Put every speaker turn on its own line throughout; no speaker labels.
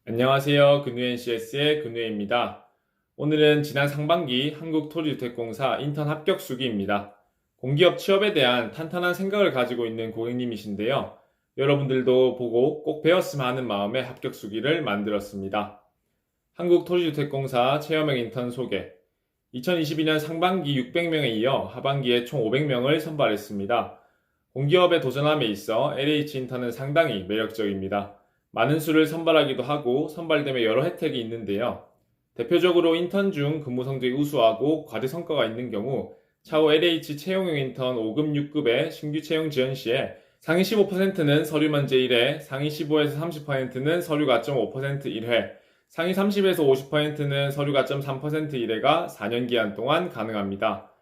안녕하세요. 근우 NCS의 근우입니다. 오늘은 지난 상반기 한국토지주택공사 인턴 합격 수기입니다. 공기업 취업에 대한 탄탄한 생각을 가지고 있는 고객님이신데요. 여러분들도 보고 꼭 배웠으면 하는 마음에 합격 수기를 만들었습니다. 한국토지주택공사 체험형 인턴 소개. 2022년 상반기 600명에 이어 하반기에 총 500명을 선발했습니다. 공기업에 도전함에 있어 LH 인턴은 상당히 매력적입니다. 많은 수를 선발하기도 하고 선발되면 여러 혜택이 있는데요. 대표적으로 인턴 중 근무 성적이 우수하고 과제 성과가 있는 경우 차후 LH 채용형 인턴 5급 6급의 신규 채용 지원 시에 상위 15%는 서류 면제 1회, 상위 15에서 30%는 서류 가점 5% 1회, 상위 30에서 50%는 서류 가점 3% 1회가 4년 기한 동안 가능합니다.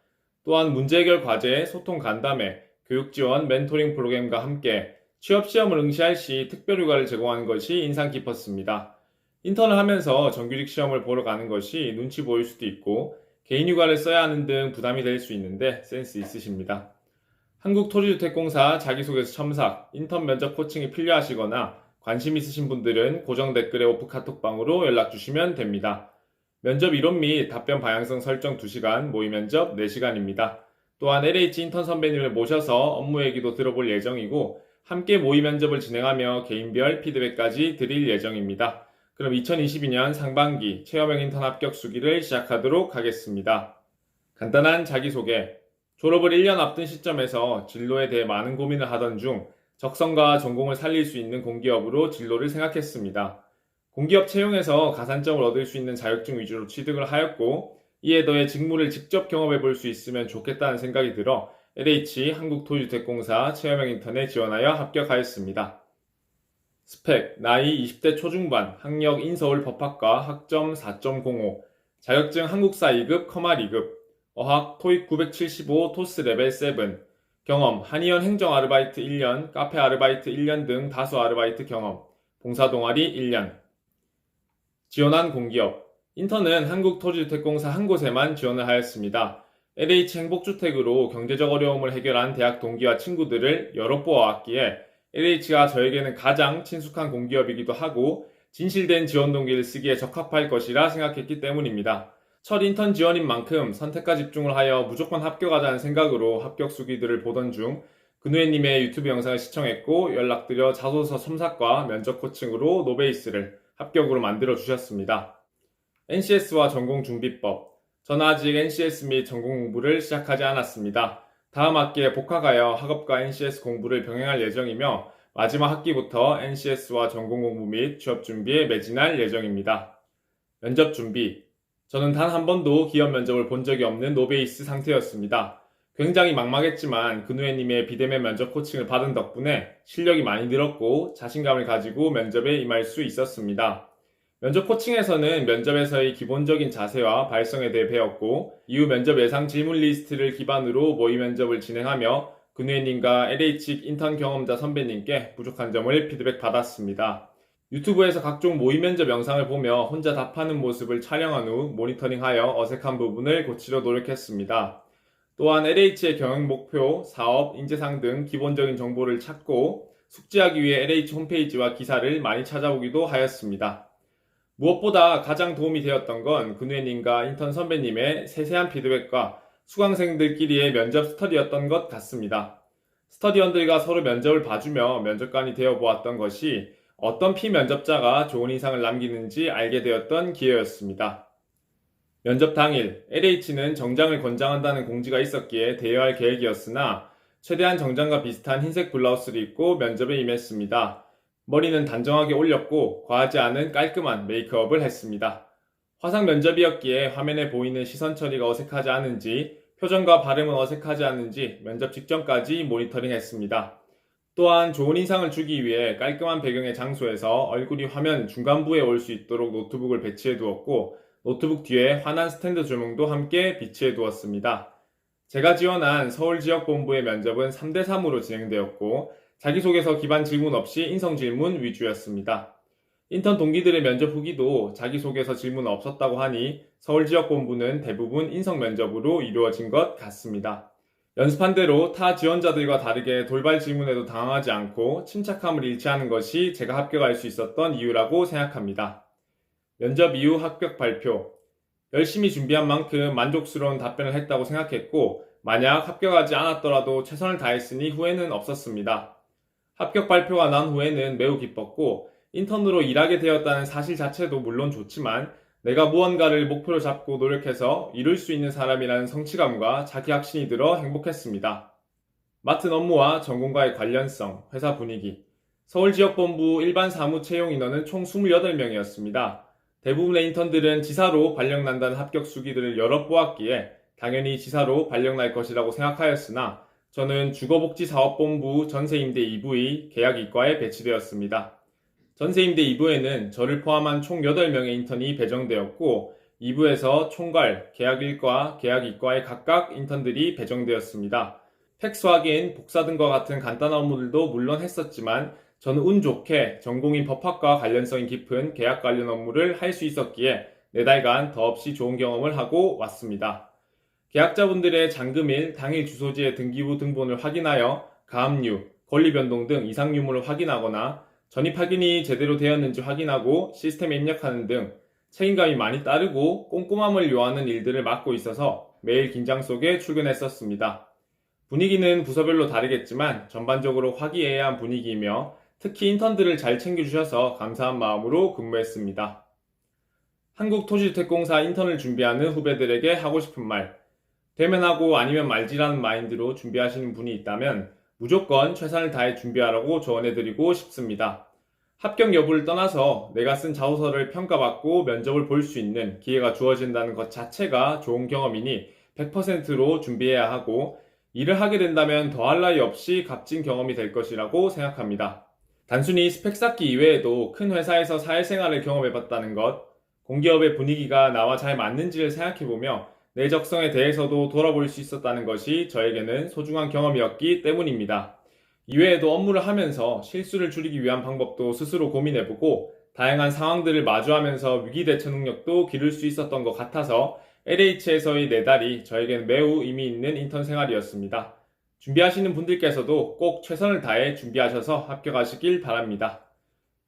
또한 문제 해결 과제, 소통 간담회, 교육 지원, 멘토링 프로그램과 함께 취업 시험을 응시할 시 특별 휴가를 제공하는 것이 인상 깊었습니다. 인턴을 하면서 정규직 시험을 보러 가는 것이 눈치 보일 수도 있고 개인 휴가를 써야 하는 등 부담이 될 수 있는데 센스 있으십니다. 한국토지주택공사 자기소개서 첨삭, 인턴 면접 코칭이 필요하시거나 관심 있으신 분들은 고정 댓글에 오프 카톡방으로 연락 주시면 됩니다. 면접 이론 및 답변 방향성 설정 2시간, 모의 면접 4시간입니다. 또한 LH 인턴 선배님을 모셔서 업무 얘기도 들어볼 예정이고 함께 모의 면접을 진행하며 개인별 피드백까지 드릴 예정입니다. 그럼 2022년 상반기 체험형 인턴 합격 수기를 시작하도록 하겠습니다. 간단한 자기소개. 졸업을 1년 앞둔 시점에서 진로에 대해 많은 고민을 하던 중 적성과 전공을 살릴 수 있는 공기업으로 진로를 생각했습니다. 공기업 채용에서 가산점을 얻을 수 있는 자격증 위주로 취득을 하였고 이에 더해 직무를 직접 경험해 볼 수 있으면 좋겠다는 생각이 들어 LH 한국토지주택공사 체험형 인턴에 지원하여 합격하였습니다. 스펙, 나이 20대 초중반, 학력 인서울 법학과 학점 4.05, 자격증 한국사 2급, 커마 2급, 어학 토익 975, 토스 레벨 7, 경험 한의원 행정 아르바이트 1년, 카페 아르바이트 1년 등 다수 아르바이트 경험, 봉사동아리 1년. 지원한 공기업. 인턴은 한국토지주택공사 한 곳에만 지원을 하였습니다. LH 행복주택으로 경제적 어려움을 해결한 대학 동기와 친구들을 여러 보아왔기에 LH가 저에게는 가장 친숙한 공기업이기도 하고 진실된 지원 동기를 쓰기에 적합할 것이라 생각했기 때문입니다. 첫 인턴 지원인 만큼 선택과 집중을 하여 무조건 합격하자는 생각으로 합격 수기들을 보던 중 근우혜님의 유튜브 영상을 시청했고 연락드려 자소서 첨삭과 면접 코칭으로 노베이스를 합격으로 만들어 주셨습니다. NCS와 전공준비법. 저는 아직 NCS 및 전공 공부를 시작하지 않았습니다. 다음 학기에 복학하여 학업과 NCS 공부를 병행할 예정이며 마지막 학기부터 NCS와 전공 공부 및 취업 준비에 매진할 예정입니다. 면접 준비. 저는 단 한 번도 기업 면접을 본 적이 없는 노베이스 상태였습니다. 굉장히 막막했지만 근우혜님의 비대면 면접 코칭을 받은 덕분에 실력이 많이 늘었고 자신감을 가지고 면접에 임할 수 있었습니다. 면접 코칭에서는 면접에서의 기본적인 자세와 발성에 대해 배웠고 이후 면접 예상 질문 리스트를 기반으로 모의 면접을 진행하며 근우혜님과 LH 인턴 경험자 선배님께 부족한 점을 피드백 받았습니다. 유튜브에서 각종 모의 면접 영상을 보며 혼자 답하는 모습을 촬영한 후 모니터링하여 어색한 부분을 고치려 노력했습니다. 또한 LH의 경영 목표, 사업, 인재상 등 기본적인 정보를 찾고 숙지하기 위해 LH 홈페이지와 기사를 많이 찾아보기도 하였습니다. 무엇보다 가장 도움이 되었던 건 근우혜님과 인턴 선배님의 세세한 피드백과 수강생들끼리의 면접 스터디였던 것 같습니다. 스터디원들과 서로 면접을 봐주며 면접관이 되어 보았던 것이 어떤 피면접자가 좋은 인상을 남기는지 알게 되었던 기회였습니다. 면접 당일, LH는 정장을 권장한다는 공지가 있었기에 대여할 계획이었으나 최대한 정장과 비슷한 흰색 블라우스를 입고 면접에 임했습니다. 머리는 단정하게 올렸고 과하지 않은 깔끔한 메이크업을 했습니다. 화상 면접이었기에 화면에 보이는 시선 처리가 어색하지 않은지 표정과 발음은 어색하지 않은지 면접 직전까지 모니터링했습니다. 또한 좋은 인상을 주기 위해 깔끔한 배경의 장소에서 얼굴이 화면 중간부에 올 수 있도록 노트북을 배치해 두었고 노트북 뒤에 환한 스탠드 조명도 함께 비치해 두었습니다. 제가 지원한 서울지역본부의 면접은 3대3으로 진행되었고 자기소개서 기반 질문 없이 인성 질문 위주였습니다. 인턴 동기들의 면접 후기도 자기소개서 질문 없었다고 하니 서울지역본부는 대부분 인성 면접으로 이루어진 것 같습니다. 연습한 대로 타 지원자들과 다르게 돌발 질문에도 당황하지 않고 침착함을 잃지 않은 것이 제가 합격할 수 있었던 이유라고 생각합니다. 면접 이후 합격 발표. 열심히 준비한 만큼 만족스러운 답변을 했다고 생각했고, 만약 합격하지 않았더라도 최선을 다했으니 후회는 없었습니다. 합격 발표가 난 후에는 매우 기뻤고, 인턴으로 일하게 되었다는 사실 자체도 물론 좋지만, 내가 무언가를 목표로 잡고 노력해서 이룰 수 있는 사람이라는 성취감과 자기 확신이 들어 행복했습니다. 맡은 업무와 전공과의 관련성, 회사 분위기. 서울지역본부 일반 사무 채용 인원은 총 28명이었습니다. 대부분의 인턴들은 지사로 발령난다는 합격 수기들을 여러 보았기에 당연히 지사로 발령날 것이라고 생각하였으나 저는 주거복지사업본부 전세임대 2부의 계약이과에 배치되었습니다. 전세임대 2부에는 저를 포함한 총 8명의 인턴이 배정되었고 2부에서 총괄, 계약 1과, 계약 2과에 각각 인턴들이 배정되었습니다. 팩스 확인, 복사 등과 같은 간단한 업무들도 물론 했었지만 저는 운 좋게 전공인 법학과 관련성이 깊은 계약 관련 업무를 할 수 있었기에 4달간 더없이 좋은 경험을 하고 왔습니다. 계약자분들의 잔금일, 당일 주소지의 등기부 등본을 확인하여 가압류, 권리변동 등 이상 유무를 확인하거나 전입 확인이 제대로 되었는지 확인하고 시스템에 입력하는 등 책임감이 많이 따르고 꼼꼼함을 요하는 일들을 맡고 있어서 매일 긴장 속에 출근했었습니다. 분위기는 부서별로 다르겠지만 전반적으로 화기애애한 분위기이며 특히 인턴들을 잘 챙겨주셔서 감사한 마음으로 근무했습니다. 한국토지주택공사 인턴을 준비하는 후배들에게 하고 싶은 말. 되면 하고 아니면 말지라는 마인드로 준비하시는 분이 있다면 무조건 최선을 다해 준비하라고 조언해드리고 싶습니다. 합격 여부를 떠나서 내가 쓴 자소서를 평가받고 면접을 볼 수 있는 기회가 주어진다는 것 자체가 좋은 경험이니 100%로 준비해야 하고 일을 하게 된다면 더할 나위 없이 값진 경험이 될 것이라고 생각합니다. 단순히 스펙 쌓기 이외에도 큰 회사에서 사회생활을 경험해봤다는 것, 공기업의 분위기가 나와 잘 맞는지를 생각해보며 내 적성에 대해서도 돌아볼 수 있었다는 것이 저에게는 소중한 경험이었기 때문입니다. 이외에도 업무를 하면서 실수를 줄이기 위한 방법도 스스로 고민해보고 다양한 상황들을 마주하면서 위기 대처 능력도 기를 수 있었던 것 같아서 LH에서의 4달이 저에게는 매우 의미 있는 인턴 생활이었습니다. 준비하시는 분들께서도 꼭 최선을 다해 준비하셔서 합격하시길 바랍니다.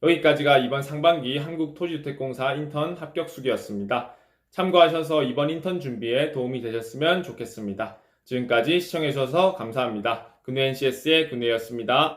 여기까지가 이번 상반기 한국토지주택공사 인턴 합격수기였습니다. 참고하셔서 이번 인턴 준비에 도움이 되셨으면 좋겠습니다. 지금까지 시청해주셔서 감사합니다. 근혜 NCS의 근혜였습니다.